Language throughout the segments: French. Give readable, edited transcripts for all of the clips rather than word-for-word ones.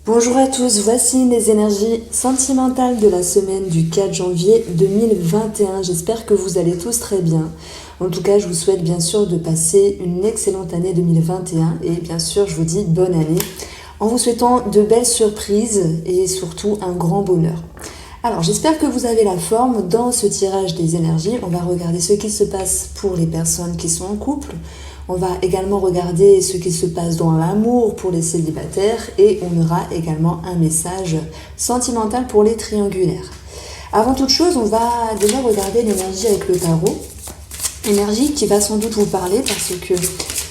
Bonjour à tous, voici les énergies sentimentales de la semaine du 4 janvier 2021. J'espère que vous allez tous très bien. En tout cas, je vous souhaite bien sûr de passer une excellente année 2021 et bien sûr, je vous dis bonne année en vous souhaitant de belles surprises et surtout un grand bonheur. Alors, j'espère que vous avez la forme. Dans ce tirage des énergies, on va regarder ce qui se passe pour les personnes qui sont en couple. On va également regarder ce qui se passe dans l'amour pour les célibataires et on aura également un message sentimental pour les triangulaires. Avant toute chose, on va déjà regarder l'énergie avec le tarot. Énergie qui va sans doute vous parler parce que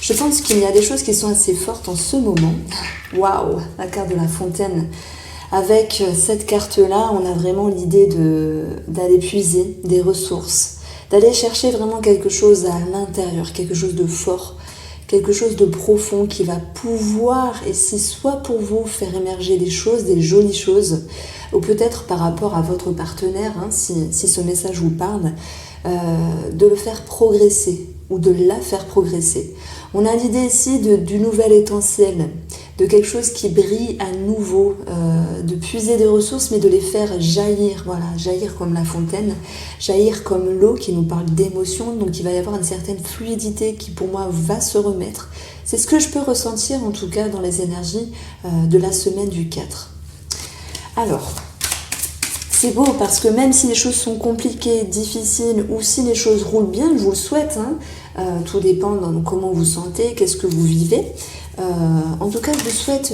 je pense qu'il y a des choses qui sont assez fortes en ce moment. Waouh, la carte de la fontaine. Avec cette carte-là, on a vraiment l'idée d'aller puiser des ressources, d'aller chercher vraiment quelque chose à l'intérieur, quelque chose de fort, quelque chose de profond qui va pouvoir, et si soit pour vous, faire émerger des choses, des jolies choses, ou peut-être par rapport à votre partenaire, si ce message vous parle, de le faire progresser ou de la faire progresser. On a l'idée ici du nouvel étincelle, de quelque chose qui brille à nouveau, de puiser des ressources mais de les faire jaillir, voilà, jaillir comme la fontaine, jaillir comme l'eau qui nous parle d'émotion, donc il va y avoir une certaine fluidité qui pour moi va se remettre. C'est ce que je peux ressentir en tout cas dans les énergies de la semaine du 4. Alors, c'est beau parce que même si les choses sont compliquées, difficiles ou si les choses roulent bien, je vous le souhaite, tout dépend de comment vous sentez, qu'est-ce que vous vivez. En tout cas, je vous souhaite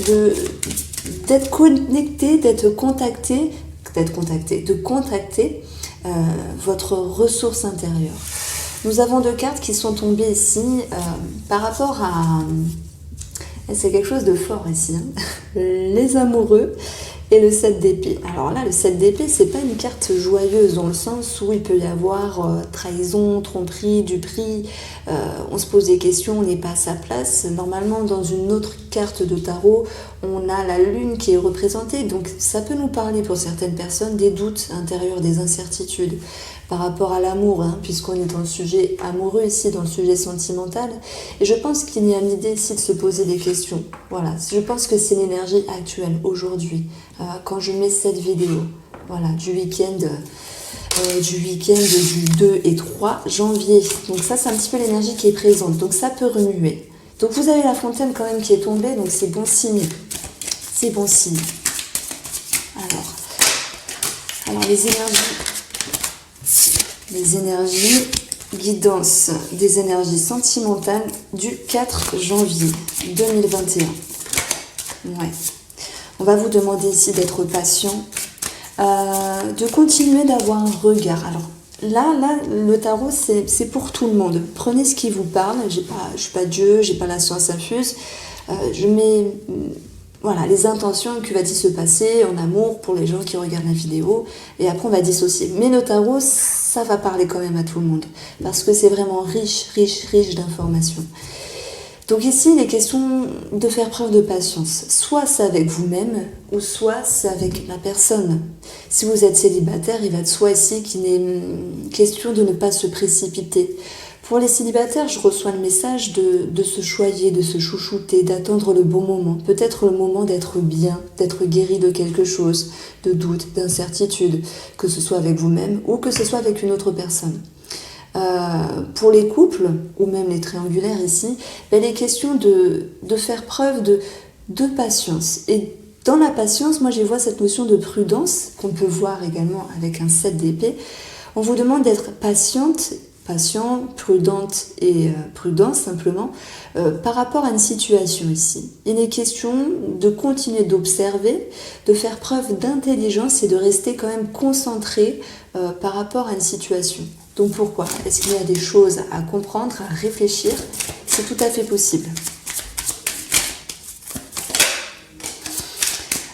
d'être connecté, de contacter votre ressource intérieure. Nous avons deux cartes qui sont tombées ici par rapport à... C'est quelque chose de fort ici, les amoureux et le 7 d'épée. Alors là, le 7 d'épée, c'est pas une carte joyeuse dans le sens où il peut y avoir trahison, tromperie, duperie. On se pose des questions, on n'est pas à sa place. Normalement, dans une autre carte de tarot, on a la lune qui est représentée. Donc ça peut nous parler pour certaines personnes des doutes intérieurs, des incertitudes par rapport à l'amour, puisqu'on est dans le sujet amoureux ici, dans le sujet sentimental. Et je pense qu'il y a l'idée ici de se poser des questions. Voilà, je pense que c'est l'énergie actuelle, aujourd'hui, quand je mets cette vidéo, voilà, du week-end du 2 et 3 janvier. Donc ça, c'est un petit peu l'énergie qui est présente. Donc ça peut remuer. Donc vous avez la fontaine quand même qui est tombée, donc c'est bon signe. C'est bon signe. Alors les énergies guidance des énergies sentimentales du 4 janvier 2021. Ouais. On va vous demander ici d'être patient, de continuer d'avoir un regard. Alors là, le tarot, c'est pour tout le monde. Prenez ce qui vous parle. Je suis pas Dieu, j'ai pas la science infuse. Je mets les intentions que va-t-il se passer en amour pour les gens qui regardent la vidéo. Et après, on va dissocier. Mais le tarot, ça va parler quand même à tout le monde. Parce que c'est vraiment riche d'informations. Donc ici, il est question de faire preuve de patience. Soit c'est avec vous-même, ou soit c'est avec la personne. Si vous êtes célibataire, il va de soi ici qu'il est question de ne pas se précipiter. Pour les célibataires, je reçois le message de se choyer, de se chouchouter, d'attendre le bon moment. Peut-être le moment d'être bien, d'être guéri de quelque chose, de doute, d'incertitude, que ce soit avec vous-même ou que ce soit avec une autre personne. Pour les couples, ou même les triangulaires ici, il est question de faire preuve de patience. Et dans la patience, moi j'y vois cette notion de prudence, qu'on peut voir également avec un 7 d'épée. On vous demande d'être patient, prudente et prudent simplement par rapport à une situation ici. Il est question de continuer d'observer, de faire preuve d'intelligence et de rester quand même concentré par rapport à une situation. Donc pourquoi? Est-ce qu'il y a des choses à comprendre, à réfléchir? C'est tout à fait possible.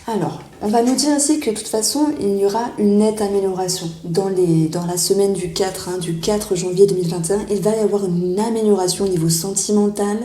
Alors, On va nous dire ici que de toute façon, il y aura une nette amélioration. Dans la semaine du 4 janvier 2021, il va y avoir une amélioration au niveau sentimental.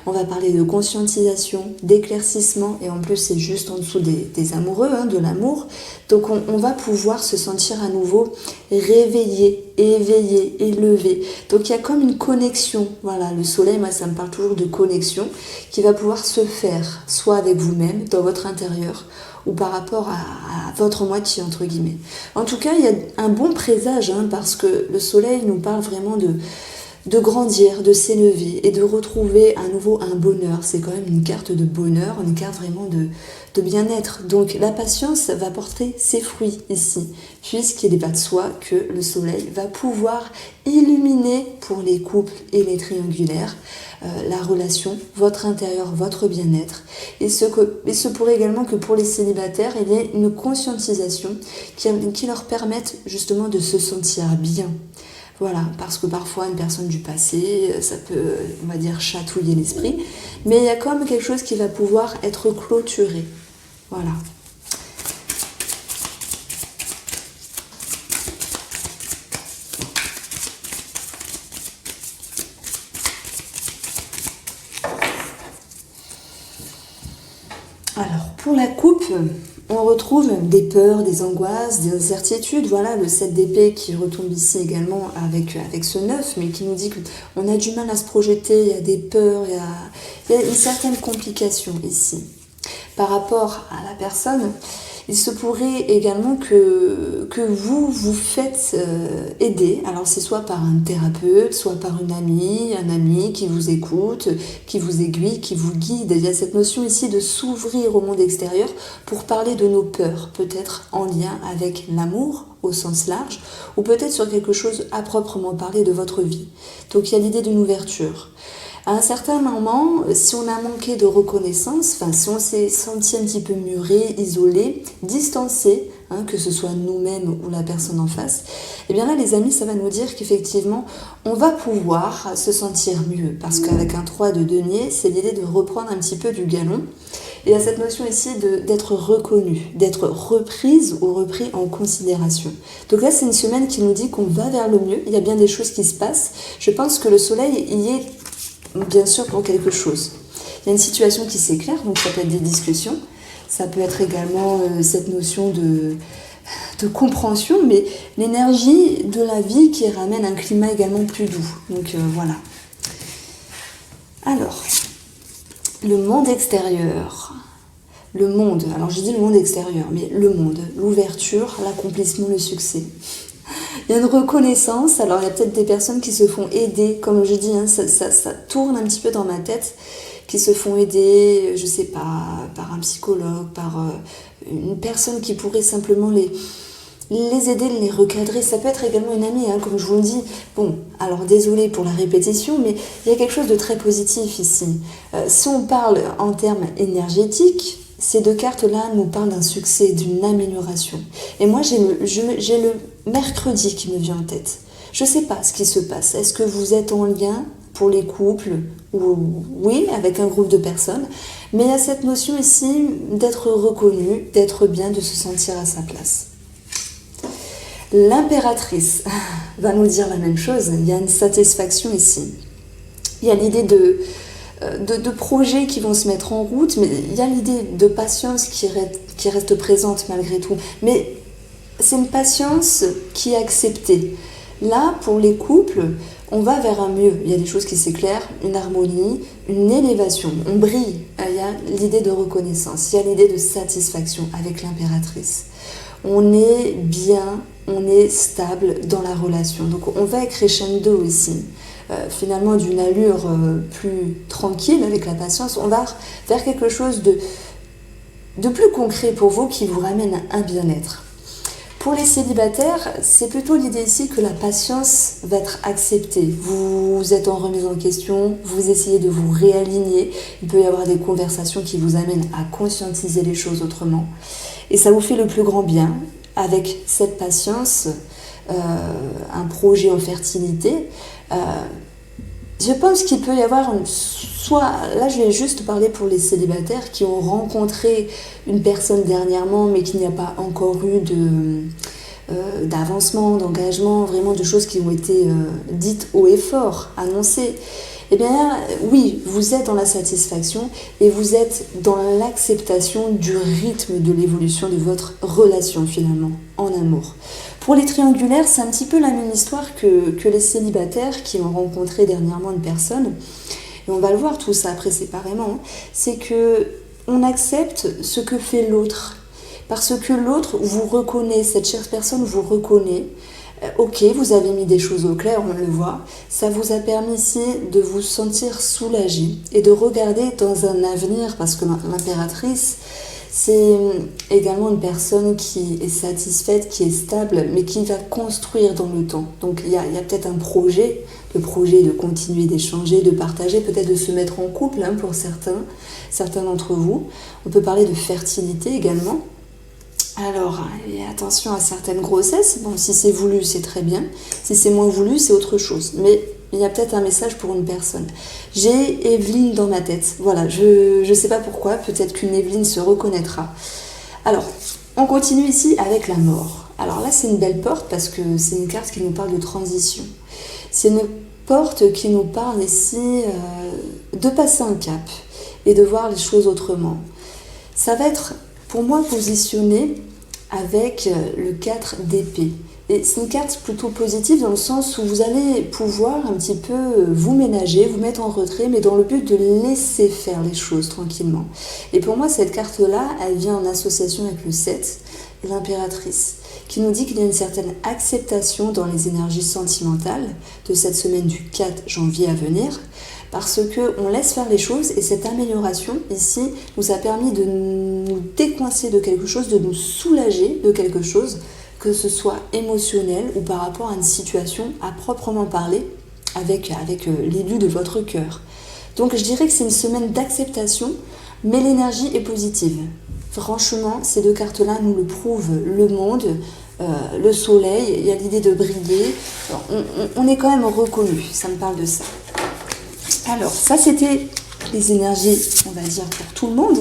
On va parler de conscientisation, d'éclaircissement, et en plus c'est juste en dessous des amoureux, de l'amour. Donc on va pouvoir se sentir à nouveau réveillé, éveillé, élevé. Donc il y a comme une connexion. Voilà, le soleil, moi ça me parle toujours de connexion, qui va pouvoir se faire, soit avec vous-même, dans votre intérieur, ou par rapport à votre moitié, entre guillemets. En tout cas, il y a un bon présage, parce que le soleil nous parle vraiment de grandir, de s'élever et de retrouver à nouveau un bonheur. C'est quand même une carte de bonheur, une carte vraiment de bien-être. Donc la patience va porter ses fruits ici, puisqu'il n'est pas de soi que le soleil va pouvoir illuminer pour les couples et les triangulaires la relation, votre intérieur, votre bien-être. Et ce pourrait également que pour les célibataires, il y ait une conscientisation qui leur permette justement de se sentir bien. Voilà, parce que parfois une personne du passé, ça peut, on va dire, chatouiller l'esprit, mais il y a comme quelque chose qui va pouvoir être clôturé. Voilà. Alors, pour la coupe, on retrouve des peurs, des angoisses, des incertitudes. Voilà, le 7 d'épée qui retombe ici également avec ce 9, mais qui nous dit qu'on a du mal à se projeter, il y a des peurs, il y a une certaine complication ici. Par rapport à la personne, il se pourrait également que vous faites aider. Alors c'est soit par un thérapeute, soit par un ami qui vous écoute, qui vous aiguille, qui vous guide. Il y a cette notion ici de s'ouvrir au monde extérieur pour parler de nos peurs, peut-être en lien avec l'amour au sens large, ou peut-être sur quelque chose à proprement parler de votre vie. Donc il y a l'idée d'une ouverture. À un certain moment, si on a manqué de reconnaissance, si on s'est senti un petit peu muré, isolé, distancé, que ce soit nous-mêmes ou la personne en face, et bien là les amis, ça va nous dire qu'effectivement on va pouvoir se sentir mieux, parce qu'avec un 3 de denier, c'est l'idée de reprendre un petit peu du galon. Et il y a cette notion ici d'être reconnu, d'être reprise ou repris en considération. Donc là c'est une semaine qui nous dit qu'on va vers le mieux, il y a bien des choses qui se passent. Je pense que le soleil y est bien sûr pour quelque chose. Il y a une situation qui s'éclaire, donc ça peut être des discussions, ça peut être également cette notion de compréhension, mais l'énergie de la vie qui ramène un climat également plus doux. Donc voilà. Alors, le monde extérieur. Le monde, alors je dis le monde extérieur, mais le monde, l'ouverture, l'accomplissement, le succès. Il y a une reconnaissance, alors il y a peut-être des personnes qui se font aider, comme je dis, ça tourne un petit peu dans ma tête, qui se font aider, je sais pas, par un psychologue, par une personne qui pourrait simplement les aider, les recadrer. Ça peut être également une amie, comme je vous le dis. Bon, alors désolée pour la répétition, mais il y a quelque chose de très positif ici. Si on parle en termes énergétiques, ces deux cartes-là nous parlent d'un succès, d'une amélioration. Et moi, j'ai le mercredi qui me vient en tête. Je ne sais pas ce qui se passe. Est-ce que vous êtes en lien pour les couples ou oui, avec un groupe de personnes? Mais il y a cette notion ici d'être reconnu, d'être bien, de se sentir à sa place. L'impératrice va nous dire la même chose. Il y a une satisfaction ici. Il y a l'idée de projets qui vont se mettre en route, mais il y a l'idée de patience qui reste présente malgré tout. Mais c'est une patience qui est acceptée. Là, pour les couples, on va vers un mieux. Il y a des choses qui s'éclairent, une harmonie, une élévation. On brille. Il y a l'idée de reconnaissance, il y a l'idée de satisfaction avec l'impératrice. On est bien, on est stable dans la relation. Donc on va crescendo ici. Finalement d'une allure plus tranquille avec la patience, on va vers quelque chose de plus concret pour vous qui vous ramène un bien-être. Pour les célibataires, c'est plutôt l'idée ici que la patience va être acceptée. Vous êtes en remise en question, vous essayez de vous réaligner. Il peut y avoir des conversations qui vous amènent à conscientiser les choses autrement. Et ça vous fait le plus grand bien avec cette patience, un projet en fertilité. Je pense qu'il peut y avoir soit, là je vais juste parler pour les célibataires qui ont rencontré une personne dernièrement mais qu'il n'y a pas encore eu d'avancement, d'engagement, vraiment de choses qui ont été dites haut et fort, annoncées. Eh bien oui, vous êtes dans la satisfaction et vous êtes dans l'acceptation du rythme de l'évolution de votre relation finalement, en amour. Pour les triangulaires, c'est un petit peu la même histoire que les célibataires qui ont rencontré dernièrement une personne. Et on va le voir tout ça après séparément. C'est que on accepte ce que fait l'autre. Parce que l'autre vous reconnaît, cette chère personne vous reconnaît. Ok, vous avez mis des choses au clair, on le voit. Ça vous a permis ici de vous sentir soulagé et de regarder dans un avenir, parce que l'impératrice, c'est également une personne qui est satisfaite, qui est stable, mais qui va construire dans le temps. Donc il y a peut-être un projet de continuer d'échanger, de partager, peut-être de se mettre en couple pour certains d'entre vous. On peut parler de fertilité également. Alors, attention à certaines grossesses. Bon, si c'est voulu, c'est très bien. Si c'est moins voulu, c'est autre chose. Mais il y a peut-être un message pour une personne. J'ai Evelyne dans ma tête. Voilà, je ne sais pas pourquoi. Peut-être qu'une Evelyne se reconnaîtra. Alors, on continue ici avec la mort. Alors là, c'est une belle porte parce que c'est une carte qui nous parle de transition. C'est une porte qui nous parle ici de passer un cap et de voir les choses autrement. Ça va être pour moi positionné avec le 4 d'épée. Et c'est une carte plutôt positive dans le sens où vous allez pouvoir un petit peu vous ménager, vous mettre en retrait, mais dans le but de laisser faire les choses tranquillement. Et pour moi, cette carte-là, elle vient en association avec le 7 et l'impératrice, qui nous dit qu'il y a une certaine acceptation dans les énergies sentimentales de cette semaine du 4 janvier à venir, parce qu'on laisse faire les choses et cette amélioration ici nous a permis de nous décoincer de quelque chose, de nous soulager de quelque chose, que ce soit émotionnel ou par rapport à une situation à proprement parler avec l'élu de votre cœur. Donc je dirais que c'est une semaine d'acceptation, mais l'énergie est positive. Franchement, ces deux cartes-là nous le prouvent, le monde, le soleil, il y a l'idée de briller, on est quand même reconnu, ça me parle de ça. Alors, ça c'était les énergies, on va dire, pour tout le monde,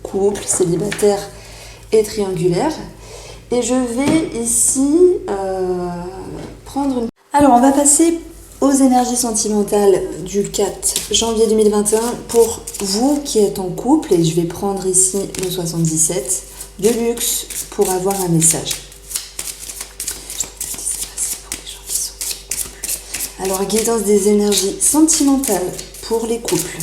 couple, célibataire et triangulaire. Et je vais ici prendre une... Alors, on va passer aux énergies sentimentales du 4 janvier 2021 pour vous qui êtes en couple. Et je vais prendre ici le 77 de luxe pour avoir un message. Alors, guidance des énergies sentimentales pour les couples.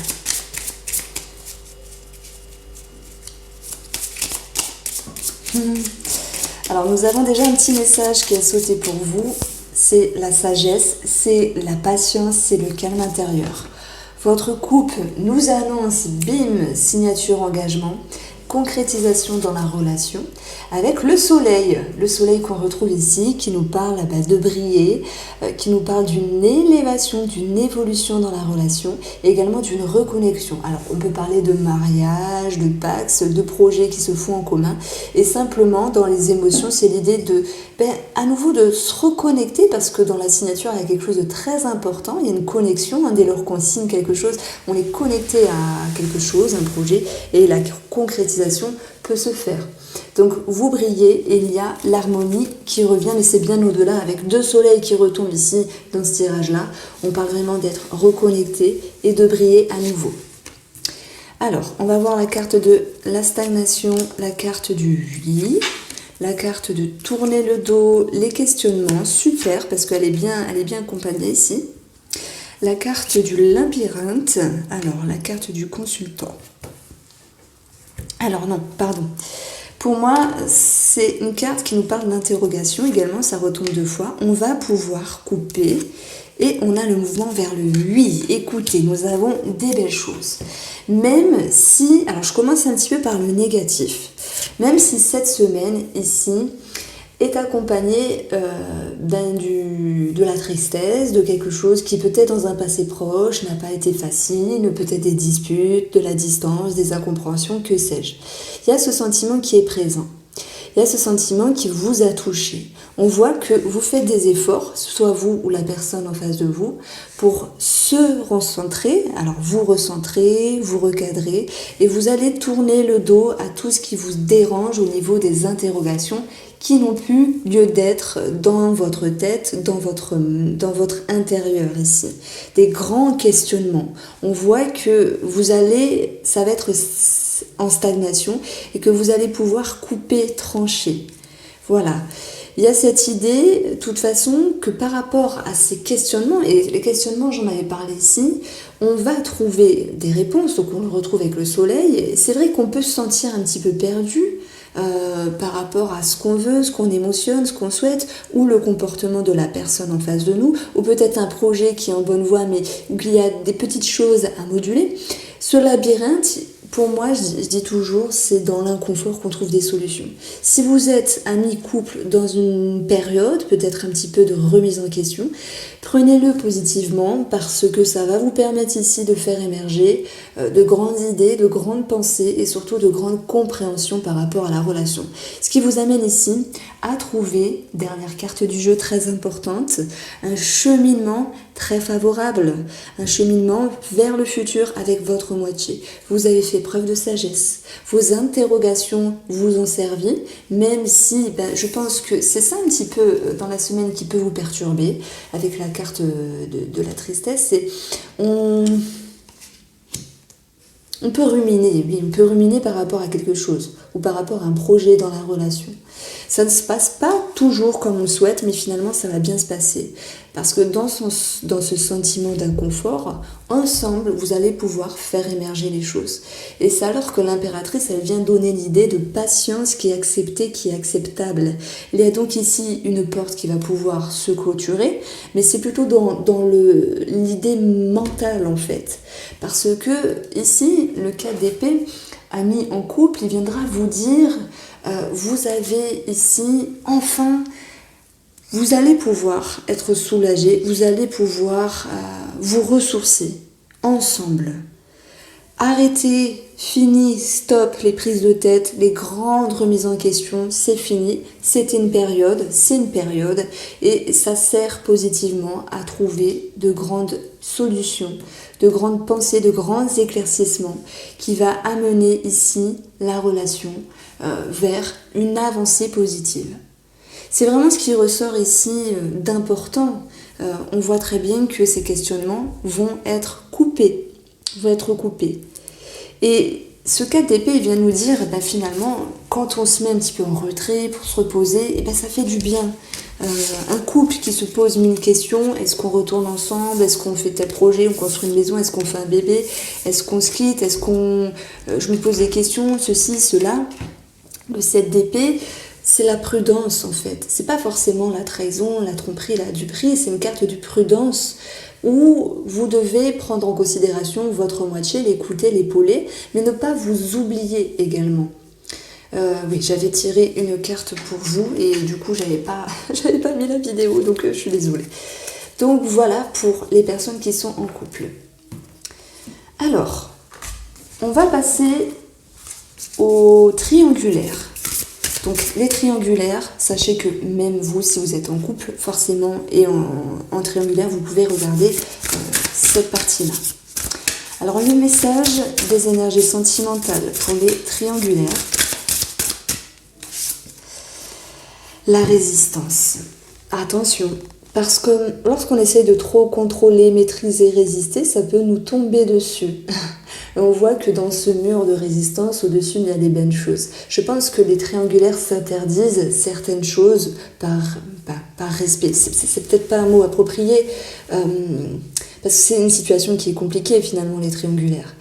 Alors, nous avons déjà un petit message qui a sauté pour vous. C'est la sagesse, c'est la patience, c'est le calme intérieur. Votre couple nous annonce, bim, signature, engagement, concrétisation dans la relation, avec le soleil qu'on retrouve ici, qui nous parle à base de briller, qui nous parle d'une élévation, d'une évolution dans la relation, et également d'une reconnexion. Alors on peut parler de mariage, de pax, de projets qui se font en commun, et simplement dans les émotions, c'est l'idée de, à nouveau de se reconnecter, parce que dans la signature, il y a quelque chose de très important, il y a une connexion, dès lors qu'on signe quelque chose, on est connecté à quelque chose, un projet, et la concrétisation peut se faire. Donc vous brillez et il y a l'harmonie qui revient, mais c'est bien au-delà avec deux soleils qui retombent ici dans ce tirage-là. On parle vraiment d'être reconnecté et de briller à nouveau. Alors, on va voir la carte de la stagnation, la carte du 8, la carte de tourner le dos, les questionnements, super parce qu'elle est bien accompagnée ici. La carte du labyrinthe, alors la carte du consultant. Alors non, pardon. Pour moi, c'est une carte qui nous parle d'interrogation également, ça retombe deux fois. On va pouvoir couper et on a le mouvement vers le 8. Écoutez, nous avons des belles choses. Même si, alors je commence un petit peu par le négatif, même si cette semaine ici est accompagnée de la tristesse, de quelque chose qui peut-être dans un passé proche n'a pas été facile, peut-être des disputes, de la distance, des incompréhensions, que sais-je. Il y a ce sentiment qui est présent. Il y a ce sentiment qui vous a touché. On voit que vous faites des efforts, soit vous ou la personne en face de vous, pour se recentrer. Alors vous recentrez, vous recadrez et vous allez tourner le dos à tout ce qui vous dérange au niveau des interrogations qui n'ont plus lieu d'être dans votre tête, dans votre intérieur ici. Des grands questionnements. On voit que ça va être en stagnation et que vous allez pouvoir couper, trancher. Voilà. Il y a cette idée, de toute façon, que par rapport à ces questionnements, et les questionnements, j'en avais parlé ici, on va trouver des réponses, donc on le retrouve avec le soleil. C'est vrai qu'on peut se sentir un petit peu perdu par rapport à ce qu'on veut, ce qu'on émotionne, ce qu'on souhaite, ou le comportement de la personne en face de nous, ou peut-être un projet qui est en bonne voie, mais où il y a des petites choses à moduler. Ce labyrinthe, pour moi, je dis toujours, c'est dans l'inconfort qu'on trouve des solutions. Si vous êtes ami-couple dans une période, peut-être un petit peu de remise en question, prenez-le positivement parce que ça va vous permettre ici de faire émerger de grandes idées, de grandes pensées et surtout de grandes compréhensions par rapport à la relation. Ce qui vous amène ici à trouver, dernière carte du jeu très importante, un cheminement très favorable, un cheminement vers le futur avec votre moitié. Vous avez fait preuve de sagesse. Vos interrogations vous ont servi, même si je pense que c'est ça un petit peu dans la semaine qui peut vous perturber avec la carte de la tristesse. C'est on peut ruminer, oui, on peut ruminer par rapport à quelque chose ou par rapport à un projet dans la relation. Ça ne se passe pas toujours comme on le souhaite, mais finalement ça va bien se passer. Parce que dans ce sentiment d'inconfort, ensemble, vous allez pouvoir faire émerger les choses. Et c'est alors que l'impératrice, elle vient donner l'idée de patience qui est acceptée, qui est acceptable. Il y a donc ici une porte qui va pouvoir se clôturer, mais c'est plutôt dans l'idée mentale en fait. Parce que ici, le 4 d'épée, ami en couple, il viendra vous dire, vous avez ici enfin... Vous allez pouvoir être soulagé, vous allez pouvoir vous ressourcer ensemble. Arrêtez, fini, stop les prises de tête, les grandes remises en question, c'est fini, c'était une période, c'est une période et ça sert positivement à trouver de grandes solutions, de grandes pensées, de grands éclaircissements qui va amener ici la relation vers une avancée positive. C'est vraiment ce qui ressort ici d'important. On voit très bien que ces questionnements vont être coupés. Et ce 4 d'épée, il vient nous dire, finalement, quand on se met un petit peu en retrait pour se reposer, ça fait du bien. Un couple qui se pose 1000 questions, est-ce qu'on retourne ensemble, est-ce qu'on fait tel projet, on construit une maison, est-ce qu'on fait un bébé, est-ce qu'on se quitte, je me pose des questions, ceci, cela. Le 7 d'épée, c'est la prudence en fait. C'est pas forcément la trahison, la tromperie, la duperie, c'est une carte de prudence où vous devez prendre en considération votre moitié, l'écouter, l'épauler, mais ne pas vous oublier également. Oui, j'avais tiré une carte pour vous et du coup j'avais pas mis la vidéo, donc je suis désolée. Donc voilà pour les personnes qui sont en couple. Alors, on va passer au triangulaire. Donc les triangulaires, sachez que même vous, si vous êtes en couple, forcément, et en triangulaire, vous pouvez regarder cette partie-là. Alors le message des énergies sentimentales pour les triangulaires. La résistance. Attention, parce que lorsqu'on essaie de trop contrôler, maîtriser, résister, ça peut nous tomber dessus. Et on voit que dans ce mur de résistance, au-dessus, il y a des belles choses. Je pense que les triangulaires s'interdisent certaines choses par respect. C'est peut-être pas un mot approprié, parce que c'est une situation qui est compliquée, finalement, les triangulaires.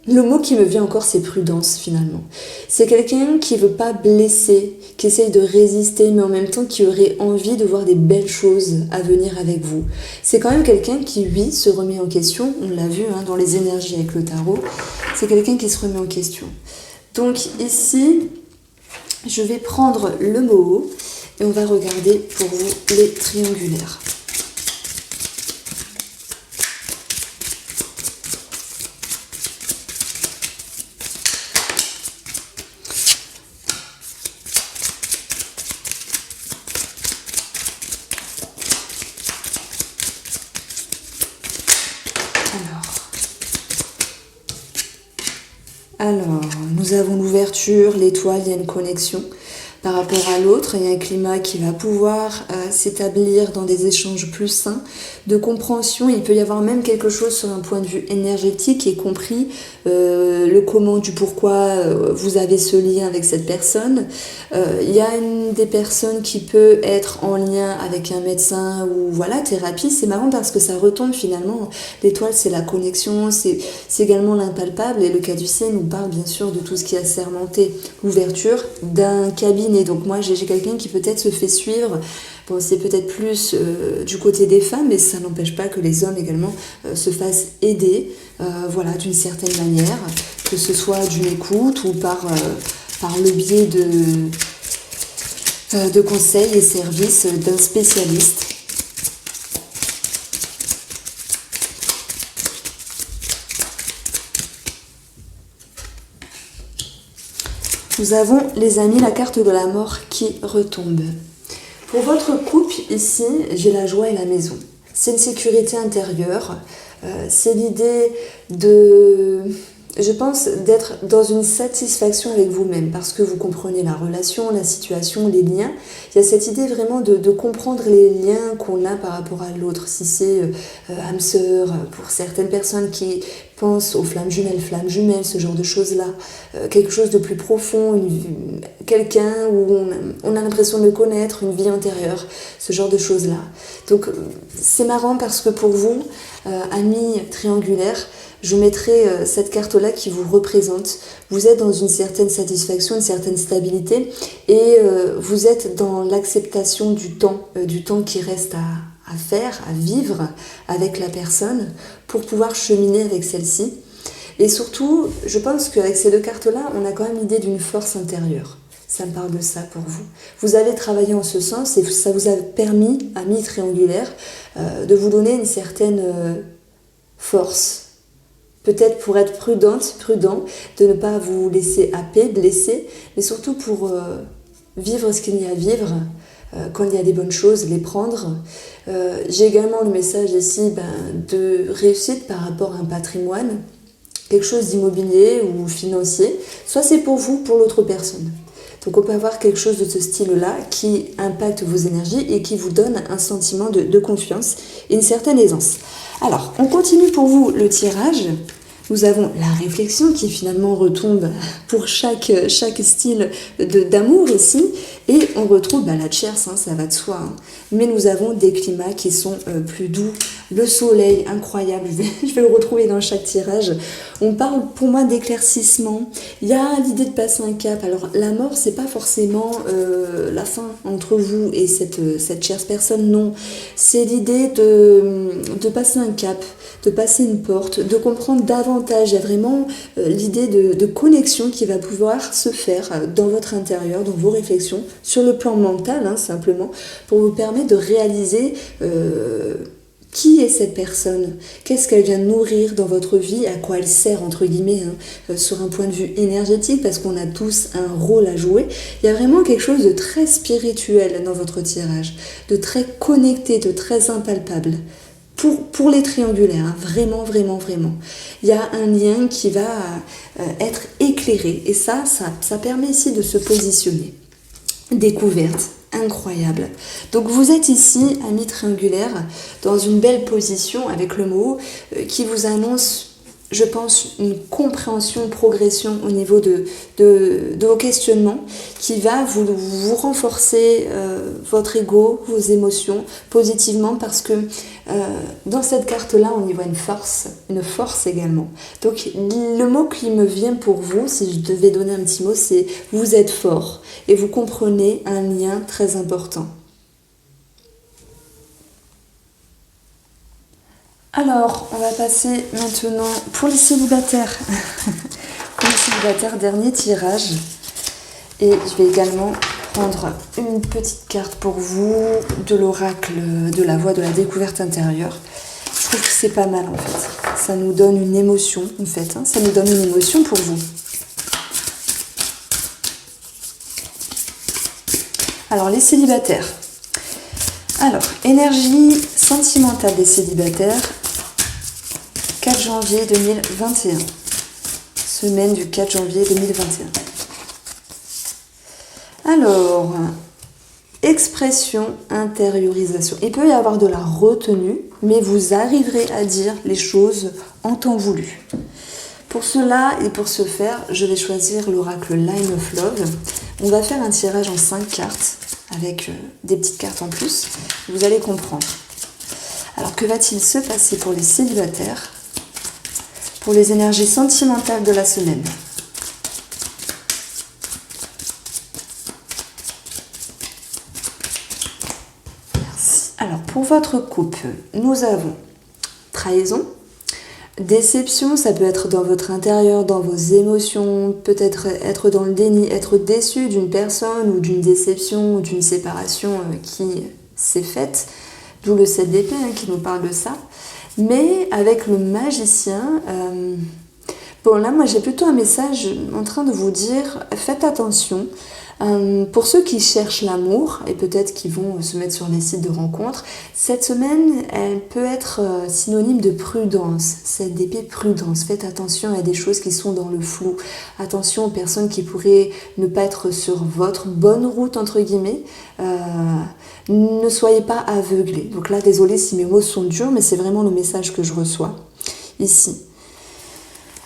Le mot qui me vient encore, c'est prudence, finalement. C'est quelqu'un qui veut pas blesser, qui essaye de résister, mais en même temps qui aurait envie de voir des belles choses à venir avec vous. C'est quand même quelqu'un qui, oui, se remet en question. On l'a vu dans les énergies avec le tarot. C'est quelqu'un qui se remet en question. Donc ici, je vais prendre le mot et on va regarder pour vous les triangulaires. Alors, nous avons l'ouverture, l'étoile, il y a une connexion par rapport à l'autre, il y a un climat qui va pouvoir s'établir dans des échanges plus sains, de compréhension. Il peut y avoir même quelque chose sur un point de vue énergétique, y compris le comment du pourquoi vous avez ce lien avec cette personne. Il y a une des personnes qui peut être en lien avec un médecin ou voilà, thérapie. C'est marrant parce que ça retombe finalement. L'étoile, c'est la connexion, c'est également l'impalpable, et le caducée nous parle bien sûr de tout ce qui a sermenté, l'ouverture d'un cabinet. Donc moi j'ai quelqu'un qui peut-être se fait suivre, bon c'est peut-être plus du côté des femmes, mais ça n'empêche pas que les hommes également se fassent aider, voilà, d'une certaine manière, que ce soit d'une écoute ou par le biais de conseils et services d'un spécialiste. Nous avons, les amis, la carte de la mort qui retombe. Pour votre couple, ici, j'ai la joie et la maison. C'est une sécurité intérieure. C'est l'idée je pense, d'être dans une satisfaction avec vous-même parce que vous comprenez la relation, la situation, les liens. Il y a cette idée vraiment de comprendre les liens qu'on a par rapport à l'autre. Si c'est âme sœur, pour certaines personnes qui pensent aux flammes jumelles, ce genre de choses-là. Quelque chose de plus profond, quelqu'un où on a l'impression de le connaître, une vie antérieure, ce genre de choses-là. Donc c'est marrant parce que pour vous, amis triangulaires, je mettrai cette carte-là qui vous représente. Vous êtes dans une certaine satisfaction, une certaine stabilité, et vous êtes dans l'acceptation du temps qui reste à faire, à vivre avec la personne pour pouvoir cheminer avec celle-ci. Et surtout, je pense qu'avec ces deux cartes-là, on a quand même l'idée d'une force intérieure. Ça me parle de ça pour vous. Vous avez travaillé en ce sens et ça vous a permis, amis triangulaires, de vous donner une certaine force. Peut-être pour être prudent, de ne pas vous laisser happer, blesser, mais surtout pour vivre ce qu'il y a à vivre, quand il y a des bonnes choses, les prendre. J'ai également le message ici de réussite par rapport à un patrimoine, quelque chose d'immobilier ou financier, soit c'est pour vous, pour l'autre personne. Donc on peut avoir quelque chose de ce style-là qui impacte vos énergies et qui vous donne un sentiment de confiance et une certaine aisance. Alors, on continue pour vous le tirage. Nous avons la réflexion qui finalement retombe pour chaque style d'amour ici. Et on retrouve la tierce, ça va de soi. Mais nous avons des climats qui sont plus doux. Le soleil, incroyable, je vais le retrouver dans chaque tirage. On parle pour moi d'éclaircissement. Il y a l'idée de passer un cap. Alors la mort, c'est pas forcément la fin entre vous et cette chère personne, non. C'est l'idée de passer un cap, de passer une porte, de comprendre davantage. Il y a vraiment l'idée de connexion qui va pouvoir se faire dans votre intérieur, dans vos réflexions, sur le plan mental, simplement, pour vous permettre de réaliser qui est cette personne, qu'est-ce qu'elle vient nourrir dans votre vie, à quoi elle sert, entre guillemets, sur un point de vue énergétique, parce qu'on a tous un rôle à jouer. Il y a vraiment quelque chose de très spirituel dans votre tirage, de très connecté, de très impalpable. Pour les triangulaires, vraiment. Il y a un lien qui va être éclairé, et ça permet ici de se positionner. Découverte incroyable. Donc vous êtes ici, amis triangulaires, dans une belle position avec le mot qui vous annonce, je pense, une compréhension, une progression au niveau de vos questionnements qui va vous renforcer votre ego, vos émotions positivement, parce que dans cette carte-là, on y voit une force également. Donc le mot qui me vient pour vous, si je devais donner un petit mot, c'est vous êtes fort et vous comprenez un lien très important. Alors, on va passer maintenant pour les célibataires. Pour les célibataires, dernier tirage. Et je vais également prendre une petite carte pour vous de l'oracle de la voie de la découverte intérieure. Je trouve que c'est pas mal en fait. Ça nous donne une émotion en fait. Ça nous donne une émotion pour vous. Alors, les célibataires. Alors, énergie sentimentale des célibataires. 4 janvier 2021. semaine du 4 janvier 2021. Alors, expression, intériorisation. Il peut y avoir de la retenue, mais vous arriverez à dire les choses en temps voulu. Pour cela et pour ce faire, je vais choisir l'oracle Line of Love. On va faire un tirage en 5 cartes, avec des petites cartes en plus. Vous allez comprendre. Alors, que va-t-il se passer pour les célibataires, pour les énergies sentimentales de la semaine? Alors, pour votre couple, nous avons trahison, déception, ça peut être dans votre intérieur, dans vos émotions, peut-être être dans le déni, être déçu d'une personne ou d'une déception ou d'une séparation qui s'est faite, d'où le 7 d'épée qui nous parle de ça. Mais avec le magicien, bon là moi j'ai plutôt un message en train de vous dire, faites attention. Pour ceux qui cherchent l'amour et peut-être qui vont se mettre sur les sites de rencontres, cette semaine, elle peut être synonyme de prudence. Cette d'épée, prudence. Faites attention à des choses qui sont dans le flou. Attention aux personnes qui pourraient ne pas être sur votre bonne route, entre guillemets. Ne soyez pas aveuglés. Donc là, désolé si mes mots sont durs, mais c'est vraiment le message que je reçois ici.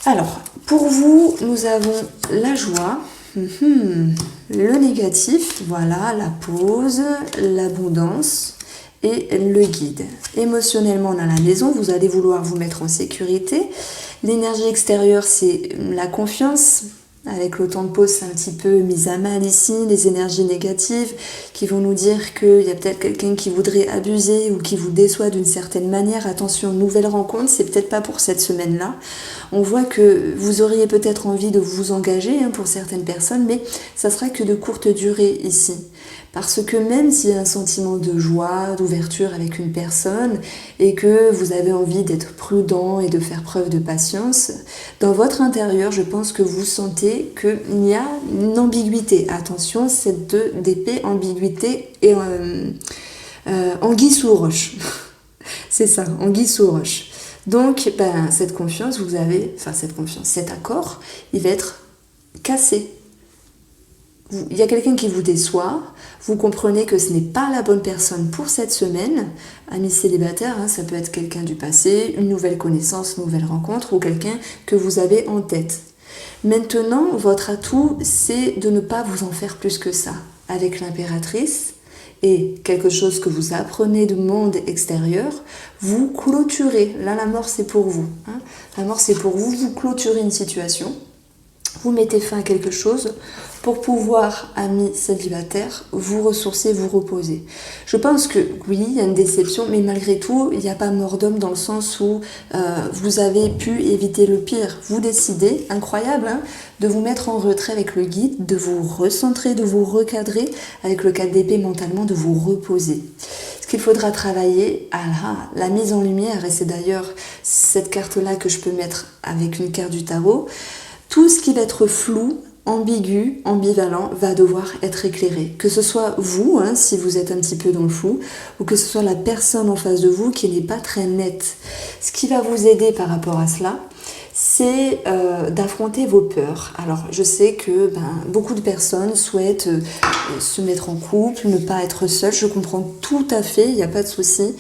Alors, pour vous, nous avons la joie. Le négatif, voilà, la pause, l'abondance et le guide. Émotionnellement, dans la maison, vous allez vouloir vous mettre en sécurité. L'énergie extérieure, c'est la confiance. Avec le temps de pause, c'est un petit peu mise à mal ici, les énergies négatives qui vont nous dire qu'il y a peut-être quelqu'un qui voudrait abuser ou qui vous déçoit d'une certaine manière. Attention, nouvelle rencontre, c'est peut-être pas pour cette semaine-là. On voit que vous auriez peut-être envie de vous engager pour certaines personnes, mais ça sera que de courte durée ici. Parce que même s'il y a un sentiment de joie, d'ouverture avec une personne et que vous avez envie d'être prudent et de faire preuve de patience, dans votre intérieur, je pense que vous sentez qu'il y a une ambiguïté. Attention, cette 2 d'épée, ambiguïté et anguille sous roche. C'est ça, anguille sous roche. Donc, cette confiance, cet accord, il va être cassé. Il y a quelqu'un qui vous déçoit, vous comprenez que ce n'est pas la bonne personne pour cette semaine. Amis célibataires, ça peut être quelqu'un du passé, une nouvelle connaissance, une nouvelle rencontre ou quelqu'un que vous avez en tête. Maintenant, votre atout, c'est de ne pas vous en faire plus que ça. Avec l'impératrice et quelque chose que vous apprenez du monde extérieur, vous clôturez. Là, la mort, c'est pour vous. La mort, c'est pour vous. Vous clôturez une situation. Vous mettez fin à quelque chose pour pouvoir, amis célibataires, vous ressourcer, vous reposer. Je pense que oui, il y a une déception, mais malgré tout, il n'y a pas mort d'homme dans le sens où vous avez pu éviter le pire. Vous décidez, incroyable, de vous mettre en retrait avec le guide, de vous recentrer, de vous recadrer avec le 4 d'épée mentalement, de vous reposer. Ce qu'il faudra travailler, la mise en lumière, et c'est d'ailleurs cette carte-là que je peux mettre avec une carte du tarot. Tout ce qui va être flou, ambigu, ambivalent, va devoir être éclairé. Que ce soit vous, si vous êtes un petit peu dans le flou, ou que ce soit la personne en face de vous qui n'est pas très nette. Ce qui va vous aider par rapport à cela, c'est d'affronter vos peurs. Alors, je sais que beaucoup de personnes souhaitent se mettre en couple, ne pas être seule. Je comprends tout à fait, il n'y a pas de souci.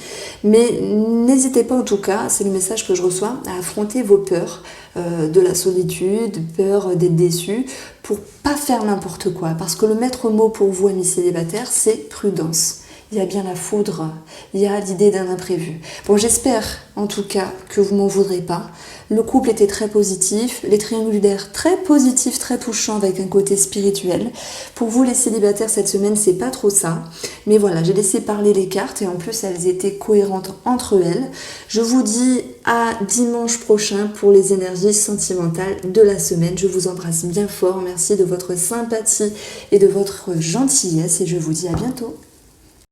Mais n'hésitez pas en tout cas, c'est le message que je reçois, à affronter vos peurs de la solitude, peur d'être déçu, pour pas faire n'importe quoi. Parce que le maître mot pour vous, amis célibataires, c'est prudence. Il y a bien la foudre, il y a l'idée d'un imprévu. Bon, j'espère en tout cas que vous m'en voudrez pas. Le couple était très positif, les triangulaires très positifs, très touchants avec un côté spirituel. Pour vous les célibataires, cette semaine, c'est pas trop ça. Mais voilà, j'ai laissé parler les cartes et en plus elles étaient cohérentes entre elles. Je vous dis à dimanche prochain pour les énergies sentimentales de la semaine. Je vous embrasse bien fort, merci de votre sympathie et de votre gentillesse et je vous dis à bientôt.